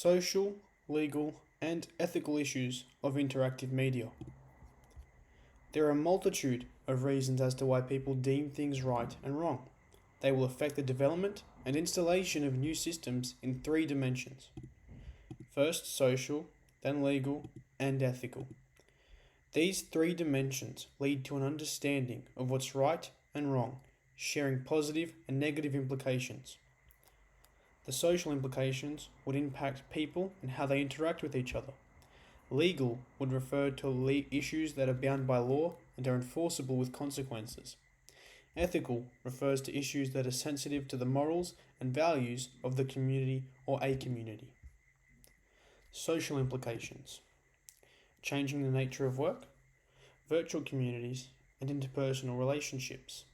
Social, legal, and ethical issues of interactive media. There are a multitude of reasons as to why people deem things right and wrong. They will affect the development and installation of new systems in three dimensions. First, social, then legal, and ethical. These three dimensions lead to an understanding of what's right and wrong, sharing positive and negative implications. The social implications would impact people and how they interact with each other. Legal would refer to issues that are bound by law and are enforceable with consequences. Ethical refers to issues that are sensitive to the morals and values of the community or a community. Social implications: changing the nature of work, virtual communities, and interpersonal relationships.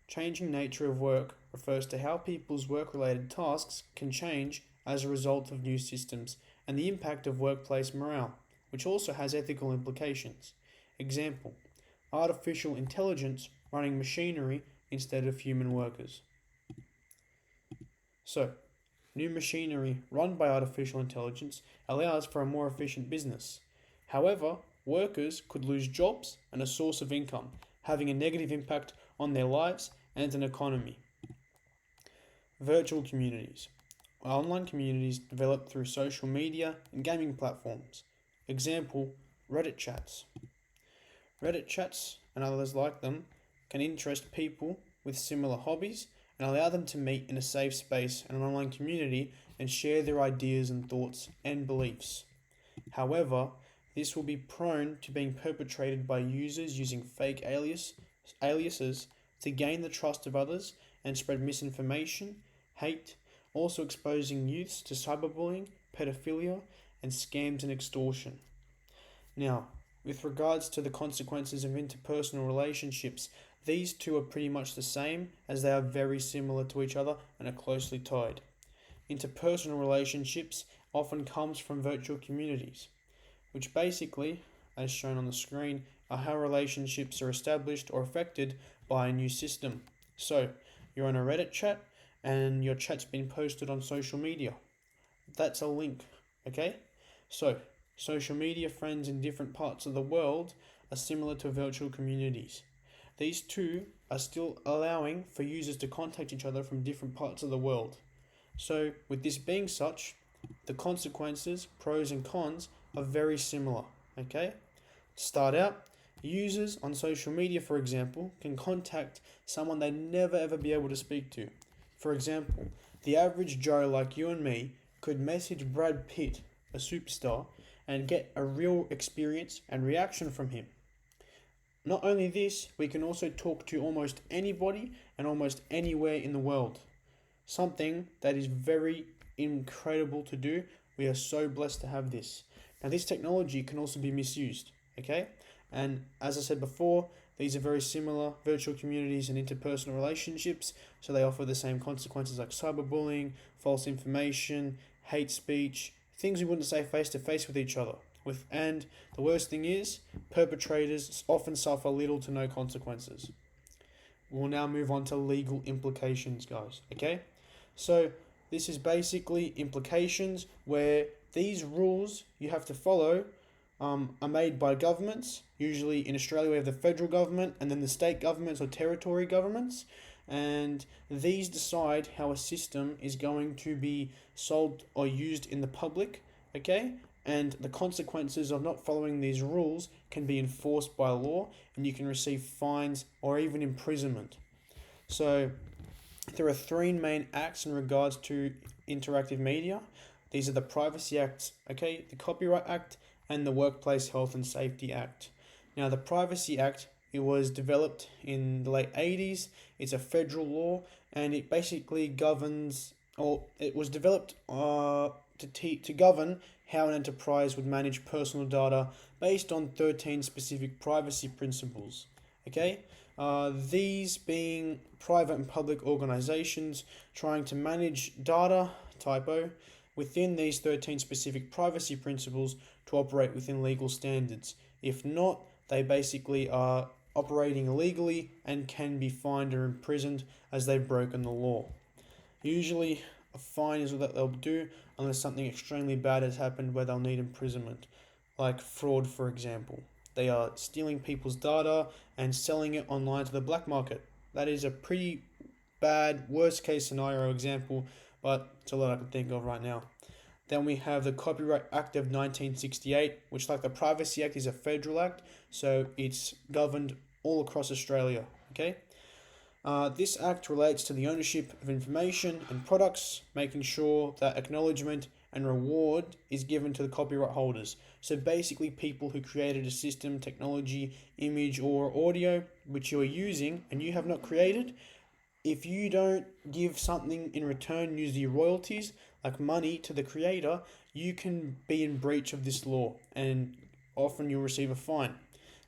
Changing nature of work refers to how people's work-related tasks can change as a result of new systems and the impact of workplace morale, which also has ethical implications. Example: artificial intelligence running machinery instead of human workers. So, new machinery run by artificial intelligence allows for a more efficient business. However, workers could lose jobs and a source of income, having a negative impact on their lives and an economy. Virtual communities: online communities developed through social media and gaming platforms. Example: Reddit chats. Reddit chats and others like them can interest people with similar hobbies and allow them to meet in a safe space and an online community and share their ideas and thoughts and beliefs. However, this will be prone to being perpetrated by users using fake aliases to gain the trust of others and spread misinformation, hate, also exposing youths to cyberbullying, pedophilia, and scams and extortion. Now, with regards to the consequences of interpersonal relationships, these two are pretty much the same, as they are very similar to each other and are closely tied. Interpersonal relationships often comes from virtual communities, which basically, as shown on the screen, are how relationships are established or affected by a new system. So, you're on a Reddit chat and your chat's been posted on social media. That's a link, okay? So, social media friends in different parts of the world are similar to virtual communities. These two are still allowing for users to contact each other from different parts of the world. So, with this being such, the consequences, pros and cons, are very similar, okay? To start out, users on social media, for example, can contact someone they'd never ever be able to speak to. For example, the average Joe like you and me could message Brad Pitt, a superstar, and get a real experience and reaction from him. Not only this, we can also talk to almost anybody and almost anywhere in the world. Something that is very incredible to do. We are so blessed to have this. Now, this technology can also be misused, okay? And as I said before, these are very similar, virtual communities and interpersonal relationships, so they offer the same consequences like cyberbullying, false information, hate speech, things we wouldn't say face to face with each other. And the worst thing is, perpetrators often suffer little to no consequences. We'll now move on to legal implications, guys, okay? So, this is basically implications where these rules you have to follow are made by governments. Usually in Australia we have the federal government and then the state governments or territory governments, and these decide how a system is going to be sold or used in the public, okay? And the consequences of not following these rules can be enforced by law, and you can receive fines or even imprisonment. So there are three main acts in regards to interactive media. These are the Privacy Act, okay, the Copyright Act, and the Workplace Health and Safety Act. Now, the Privacy Act, it was developed in the late 80s. It's a federal law, and it basically governs, or it was developed to govern how an enterprise would manage personal data based on 13 specific privacy principles. Okay, these being private and public organizations trying to manage data, within these 13 specific privacy principles to operate within legal standards. If not, they basically are operating illegally and can be fined or imprisoned as they've broken the law. Usually, a fine is what they'll do unless something extremely bad has happened where they'll need imprisonment, like fraud, for example. They are stealing people's data and selling it online to the black market. That is a pretty bad, worst case scenario example, but it's a lot I can think of right now. Then we have the Copyright Act of 1968, which, like the Privacy Act, is a federal act, so it's governed all across Australia. Okay, this act relates to the ownership of information and products, making sure that acknowledgement and reward is given to the copyright holders. So basically, people who created a system, technology, image, or audio which you are using and you have not created, if you don't give something in return, usually royalties, like money to the creator, you can be in breach of this law and often you'll receive a fine.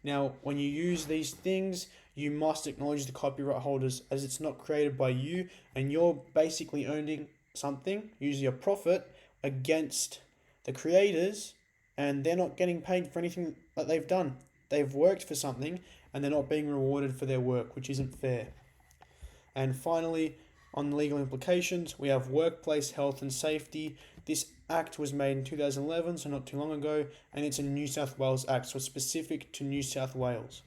Now, when you use these things, you must acknowledge the copyright holders as it's not created by you and you're basically earning something, usually a profit, against the creators, and they're not getting paid for anything that they've done. They've worked for something and they're not being rewarded for their work, which isn't fair. And finally, on the legal implications, we have workplace health and safety. This act was made in 2011, so not too long ago, and it's a New South Wales act, so it's specific to New South Wales.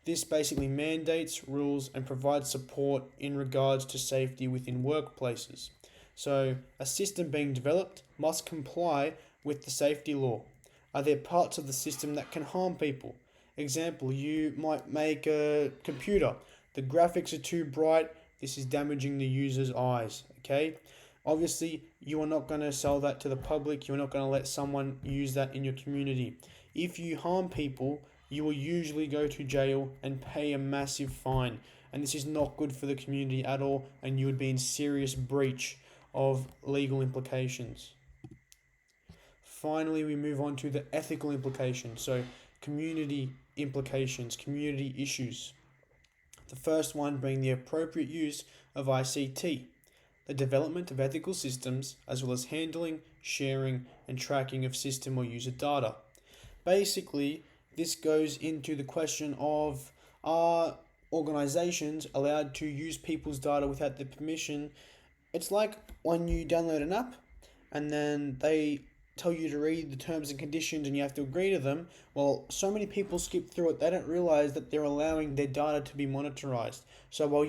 This basically mandates rules and provides support in regards to safety within workplaces. So a system being developed must comply with the safety law. Are there parts of the system that can harm people? Example, you might make a computer. The graphics are too bright. This is damaging the user's eyes. Okay? Obviously, you are not going to sell that to the public. You're not going to let someone use that in your community. If you harm people, you will usually go to jail and pay a massive fine. And this is not good for the community at all, and you would be in serious breach of legal implications. Finally, we move on to the ethical implications. So, community implications, community issues. The first one being the appropriate use of ICT, the development of ethical systems, as well as handling, sharing, and tracking of system or user data. Basically, this goes into the question of, are organizations allowed to use people's data without their permission? It's like when you download an app and then they tell you to read the terms and conditions and you have to agree to them. Well, so many people skip through it, they don't realize that they're allowing their data to be monetized. So while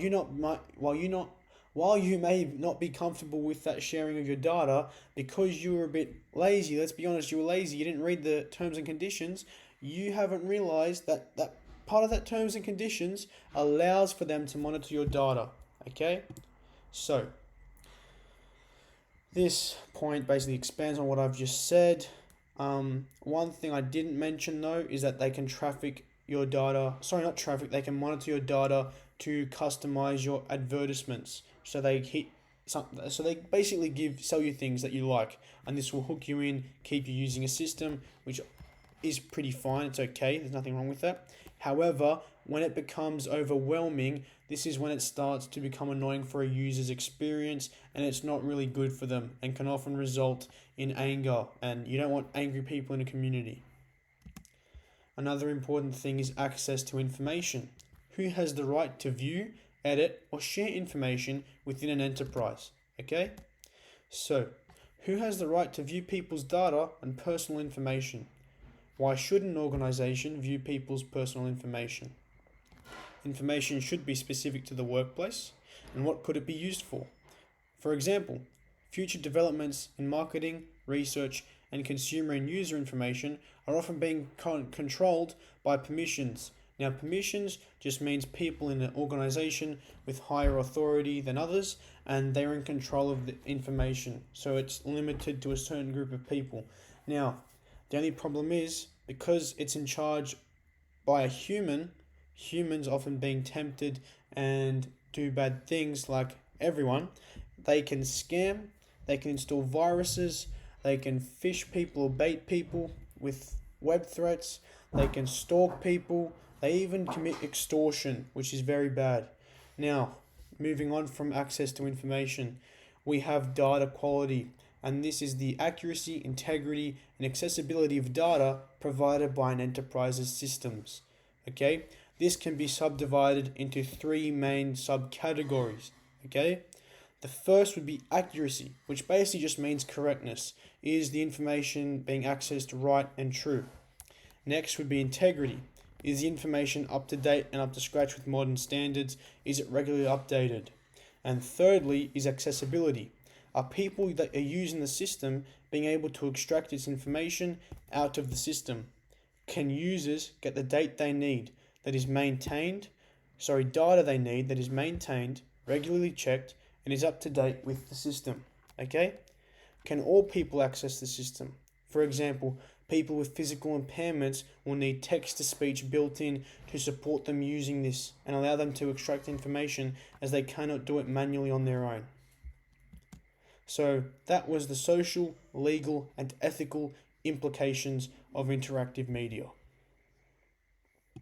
you may not be comfortable with that sharing of your data, because you were a bit lazy, let's be honest, you were lazy, you didn't read the terms and conditions, you haven't realized that part of that terms and conditions allows for them to monitor your data. Okay? So, this point basically expands on what I've just said. One thing I didn't mention though is that they can traffic your data. Sorry, not traffic. They can monitor your data to customize your advertisements. So they basically sell you things that you like, and this will hook you in, keep you using a system, which is pretty fine. It's okay. There's nothing wrong with that. However, when it becomes overwhelming, this is when it starts to become annoying for a user's experience, and it's not really good for them and can often result in anger, and you don't want angry people in a community. Another important thing is access to information. Who has the right to view, edit, or share information within an enterprise? Okay? So, who has the right to view people's data and personal information? Why should an organization view people's personal information? Information should be specific to the workplace, and what could it be used for? For example, future developments in marketing, research, and consumer and user information are often being controlled by permissions. Now, permissions just means people in an organization with higher authority than others, and they're in control of the information, so it's limited to a certain group of people. Now, the only problem is, because it's in charge by a human, humans often being tempted and do bad things like everyone, they can scam, they can install viruses, they can phish people or bait people with web threats, they can stalk people, they even commit extortion, which is very bad. Now, moving on from access to information, we have data quality, and this is the accuracy, integrity, and accessibility of data provided by an enterprise's systems. Okay? This can be subdivided into three main subcategories. Okay? The first would be accuracy, which basically just means correctness. Is the information being accessed right and true? Next would be integrity. Is the information up to date and up to scratch with modern standards? Is it regularly updated? And thirdly is accessibility. Are people that are using the system being able to extract its information out of the system? Can users get the data they need that is maintained, data they need that is maintained, regularly checked, and is up to date with the system? Okay? Can all people access the system? For example, people with physical impairments will need text-to-speech built in to support them using this and allow them to extract information as they cannot do it manually on their own. So that was the social, legal, and ethical implications of interactive media.